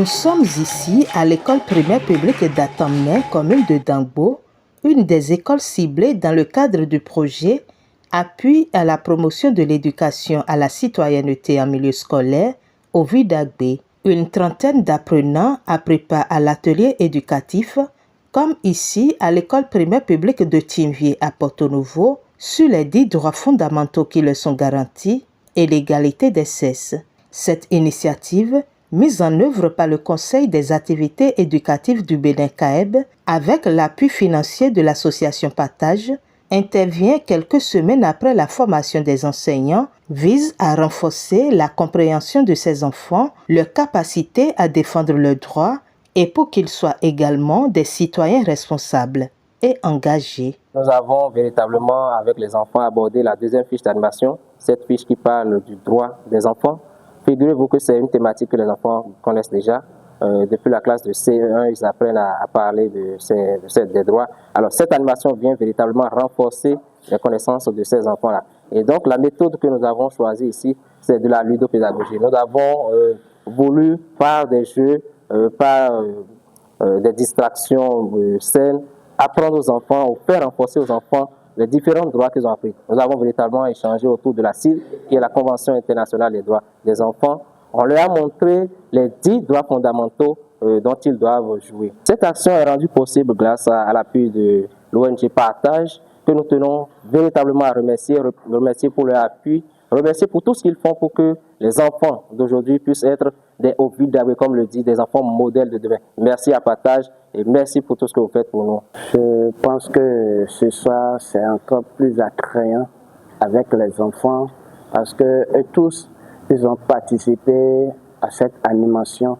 Nous sommes ici à l'école primaire publique d'Atamné, commune de Dangbo, une des écoles ciblées dans le cadre du projet Appui à la promotion de l'éducation à la citoyenneté en milieu scolaire au Vidagbe. Une trentaine d'apprenants appris à l'atelier éducatif, comme ici à l'école primaire publique de Tinvier à Porto Novo, sur les 10 droits fondamentaux qui leur sont garantis et l'égalité des sexes. Cette initiative, mise en œuvre par le Conseil des activités éducatives du Bénin-Caeb avec l'appui financier de l'association Partage, intervient quelques semaines après la formation des enseignants, vise à renforcer la compréhension de ces enfants, leur capacité à défendre leurs droits et pour qu'ils soient également des citoyens responsables et engagés. Nous avons véritablement, avec les enfants, abordé la deuxième fiche d'animation, cette fiche qui parle du droit des enfants. Figurez-vous que c'est une thématique que les enfants connaissent déjà. Depuis la classe de CE1, ils apprennent à parler des droits. Alors cette animation vient véritablement renforcer les connaissances de ces enfants-là. Et donc la méthode que nous avons choisie ici, c'est de la ludopédagogie. Nous avons voulu, par des jeux, par des distractions saines, apprendre aux enfants ou faire renforcer aux enfants les différents droits qu'ils ont appris. Nous avons véritablement échangé autour de la CIL, qui est la Convention internationale des droits des enfants. On leur a montré les 10 droits fondamentaux dont ils doivent jouir. Cette action est rendue possible grâce à l'appui de l'ONG Partage, que nous tenons véritablement à remercier pour leur appui, remercier pour tout ce qu'ils font pour que les enfants d'aujourd'hui puissent être des Ovidabé, comme le dit, des enfants modèles de demain. Merci à Partage et merci pour tout ce que vous faites pour nous. Je pense que ce soir, c'est encore plus attrayant avec les enfants parce que eux tous, ils ont participé à cette animation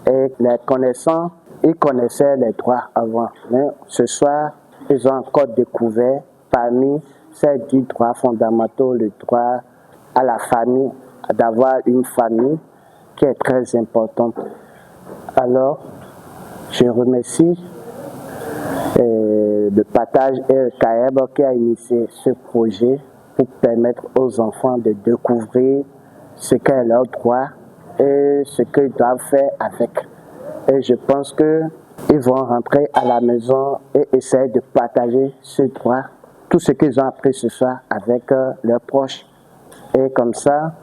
et les connaissants, ils connaissaient les droits avant. Mais ce soir, ils ont encore découvert parmi ces 10 droits fondamentaux le droit à la famille, d'avoir une famille qui est très importante. Alors, je remercie le Partage et le Caeb qui a initié ce projet pour permettre aux enfants de découvrir ce qu'est leur droit et ce qu'ils doivent faire avec. Et je pense qu'ils vont rentrer à la maison et essayer de partager ce droit, tout ce qu'ils ont appris ce soir avec leurs proches. Et comme ça,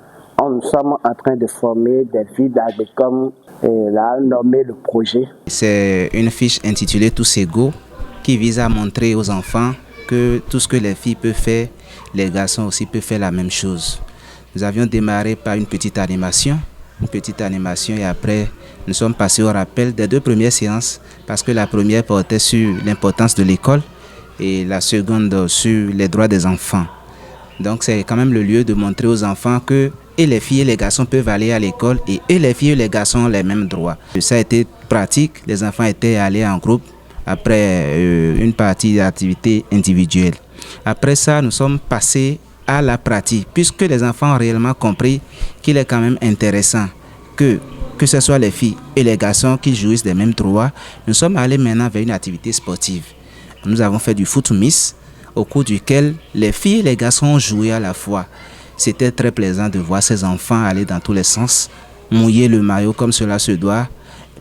nous sommes en train de former des Vidagbe comme l'a nommé le projet. C'est une fiche intitulée Tous égaux qui vise à montrer aux enfants que tout ce que les filles peuvent faire, les garçons aussi peuvent faire la même chose. Nous avions démarré par une petite animation et après nous sommes passés au rappel des 2 premières séances parce que la première portait sur l'importance de l'école et la seconde sur les droits des enfants. Donc c'est quand même le lieu de montrer aux enfants que et les filles et les garçons peuvent aller à l'école et les filles et les garçons ont les mêmes droits. Ça a été pratique, les enfants étaient allés en groupe après une partie d'activité individuelle. Après ça, nous sommes passés à la pratique, puisque les enfants ont réellement compris qu'il est quand même intéressant que ce soit les filles et les garçons qui jouissent des mêmes droits. Nous sommes allés maintenant vers une activité sportive. Nous avons fait du foot miss, au cours duquel les filles et les garçons ont joué à la fois. C'était très plaisant de voir ces enfants aller dans tous les sens, mouiller le maillot comme cela se doit,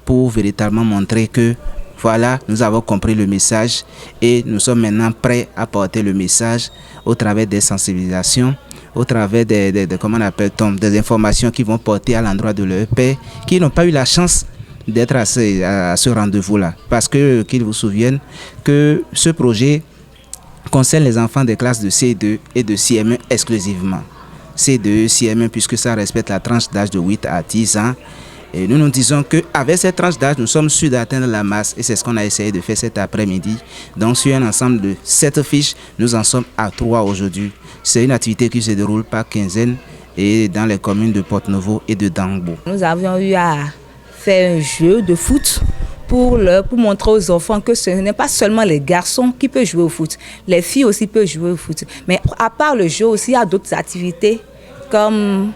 pour véritablement montrer que voilà, nous avons compris le message et nous sommes maintenant prêts à porter le message au travers des sensibilisations, au travers des informations qui vont porter à l'endroit de leurs pères qui n'ont pas eu la chance d'être à ce rendez-vous-là. Parce que, qu'ils vous souviennent que ce projet concerne les enfants des classes de C2 et de CM1 exclusivement. C2, CM1, puisque ça respecte la tranche d'âge de 8 à 10 ans. Et nous nous disons qu'avec cette tranche d'âge, nous sommes sûrs d'atteindre la masse et c'est ce qu'on a essayé de faire cet après-midi. Donc sur un ensemble de 7 fiches, nous en sommes à 3 aujourd'hui. C'est une activité qui se déroule par quinzaine et dans les communes de Porto Novo et de Dangbo. Nous avions eu à faire un jeu de foot pour montrer aux enfants que ce n'est pas seulement les garçons qui peuvent jouer au foot. Les filles aussi peuvent jouer au foot. Mais à part le jeu aussi, il y a d'autres activités comme...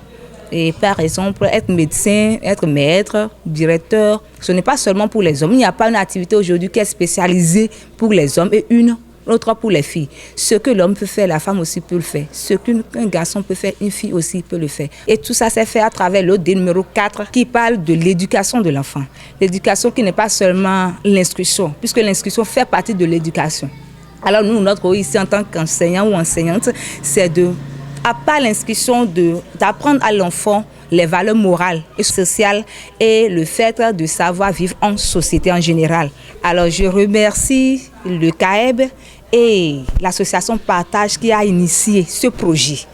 Et par exemple, être médecin, être maître, directeur, ce n'est pas seulement pour les hommes. Il n'y a pas une activité aujourd'hui qui est spécialisée pour les hommes et une l'autre pour les filles. Ce que l'homme peut faire, la femme aussi peut le faire. Ce qu'un garçon peut faire, une fille aussi peut le faire. Et tout ça s'est fait à travers l'OD numéro 4 qui parle de l'éducation de l'enfant. L'éducation qui n'est pas seulement l'instruction, puisque l'instruction fait partie de l'éducation. Alors nous, notre rôle ici en tant qu'enseignant ou enseignante, c'est à part l'instruction, d'apprendre à l'enfant les valeurs morales et sociales et le fait de savoir vivre en société en général. Alors je remercie le CAEB et l'association Partage qui a initié ce projet.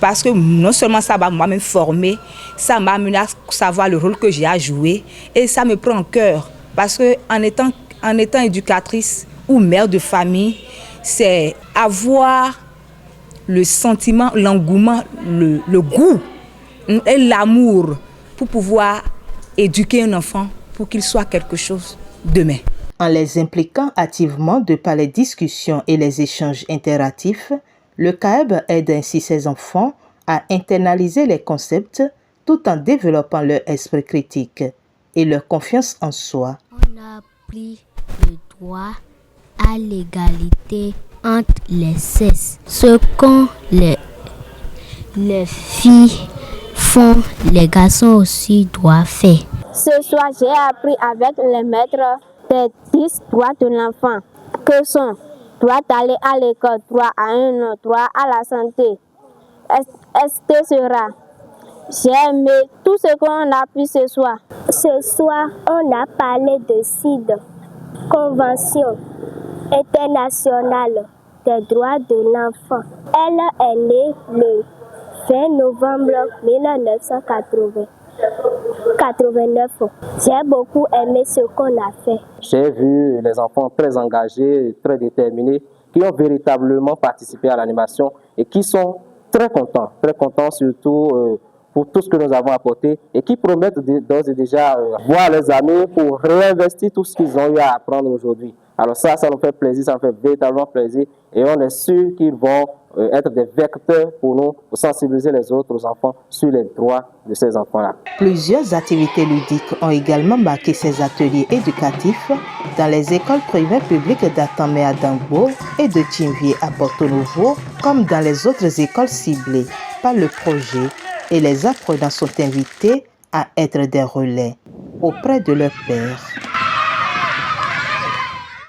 Parce que non seulement ça m'a moi-même formé, ça m'a amené à savoir le rôle que j'ai à jouer et ça me prend en cœur. Parce qu'en étant éducatrice ou mère de famille, c'est avoir le sentiment, l'engouement, le goût et l'amour pour pouvoir éduquer un enfant pour qu'il soit quelque chose demain. En les impliquant activement de par les discussions et les échanges interactifs, le CAEB aide ainsi ses enfants à internaliser les concepts tout en développant leur esprit critique et leur confiance en soi. On a appris le droit à l'égalité entre les sexes. Ce qu'ont les filles font, les garçons aussi doivent faire. Ce soir, j'ai appris avec les maîtres des 10 droits de l'enfant, que sont droit d'aller à l'école, droit à un nom, droit à la santé, etc. J'ai aimé tout ce qu'on a appris ce soir. Ce soir, on a parlé de CID, Convention internationale des droits de l'enfant. Elle est née le 20 novembre 1989. J'ai beaucoup aimé ce qu'on a fait. J'ai vu les enfants très engagés, très déterminés, qui ont véritablement participé à l'animation et qui sont très contents surtout pour tout ce que nous avons apporté et qui promettent d'ores et déjà voir les amis pour réinvestir tout ce qu'ils ont eu à apprendre aujourd'hui. Alors ça nous fait plaisir, ça nous fait véritablement plaisir et on est sûr qu'ils vont être des vecteurs pour nous, pour sensibiliser les autres enfants sur les droits de ces enfants-là. Plusieurs activités ludiques ont également marqué ces ateliers éducatifs dans les écoles primaires publiques d'Atamé à Dangbo et de Tinvier à Porto Novo, comme dans les autres écoles ciblées par le projet, et les apprenants sont invités à être des relais auprès de leurs pairs.